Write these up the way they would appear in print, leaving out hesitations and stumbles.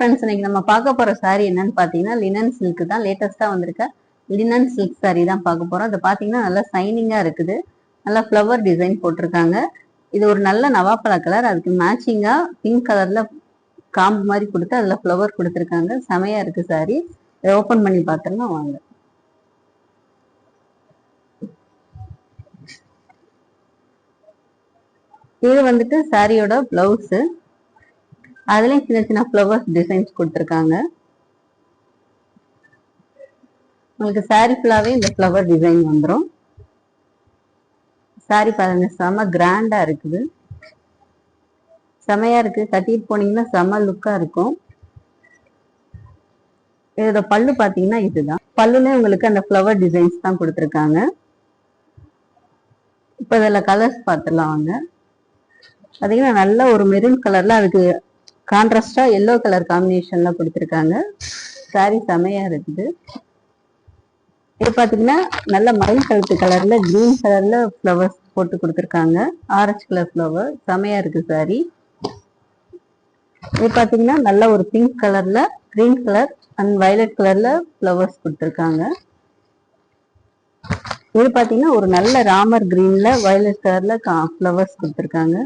Friends, இன்னைக்கு நம்ம பார்க்க போற சாரி என்னன்னு பாத்தீங்கன்னா லினன் சில்க் தான். லேட்டஸ்டா வந்திருக்க லினன் சில்க் சாரி தான் பார்க்க போறோம். அதை பாத்தீங்கன்னா நல்லா சைனிங்கா இருக்குது. நல்லா ஃப்ளவர் டிசைன் போட்டிருக்காங்க. இது ஒரு நல்ல நவாப்பழ கலர். அதுக்கு மேட்சிங்கா பிங்க் கலர்ல காம்பு மாதிரி கொடுத்து அதுல ஃப்ளவர் கொடுத்துருக்காங்க. செமையா இருக்கு சாரி. இதை ஓபன் பண்ணி பார்த்தோம்னா வாங்க. இது வந்துட்டு சாரியோட பிளவுஸ். அதுலயும் சின்ன சின்ன ஃப்ளவர்ஸ் டிசைன்ஸ் கொடுத்துருக்காங்க. உங்களுக்கு சாரி ஃபுல்லாவே இந்த ஃப்ளவர் டிசைன் வந்துடும். சாரி பாருங்க, செம கிராண்டா இருக்குது. செமையா இருக்கு. கட்டிட்டு போனீங்கன்னா செம லுக்கா இருக்கும். இதோட பல்லு பாத்தீங்கன்னா இதுதான். பல்லுல உங்களுக்கு அந்த ஃப்ளவர் டிசைன்ஸ் தான் கொடுத்துருக்காங்க. இப்ப இதுல கலர்ஸ் பார்த்துடலாம் வாங்க. பாத்தீங்கன்னா நல்ல ஒரு மெரூன் கலர்ல அதுக்கு கான்ட்ராஸ்டா எல்லோ கலர் காம்பினேஷன்ல கொடுத்துருக்காங்க. சாரி செமையா இருக்குது. இது பாத்தீங்கன்னா நல்ல மயில் கழுத்து கலர்ல கிரீன் கலர்ல ஃப்ளவர்ஸ் போட்டு கொடுத்துருக்காங்க. ஆரஞ்சு கலர் ஃப்ளவர் செமையா இருக்கு சாரி. இது பாத்தீங்கன்னா நல்ல ஒரு பிங்க் கலர்ல கிரீன் கலர் அண்ட் வயலட் கலர்ல ஃப்ளவர்ஸ் கொடுத்துருக்காங்க. இது பாத்தீங்கன்னா ஒரு நல்ல ராமர் கிரீன்ல வயலட் கலர்ல ஃப்ளவர்ஸ் கொடுத்துருக்காங்க.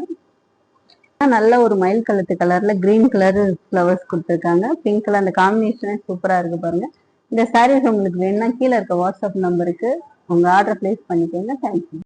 நல்ல ஒரு மயில் கழுத்து கலர்ல கிரீன் கலர் ஃப்ளவர்ஸ் கொடுத்துருக்காங்க. பிங்க் கலர் அந்த காம்பினேஷனே சூப்பரா இருக்கு பாருங்க. இந்த சாரீஸ் உங்களுக்கு வேணும்னா கீழே இருக்க வாட்ஸ்அப் நம்பருக்கு உங்க ஆர்டர் பிளேஸ் பண்ணிக்கோங்க. தேங்க்யூ.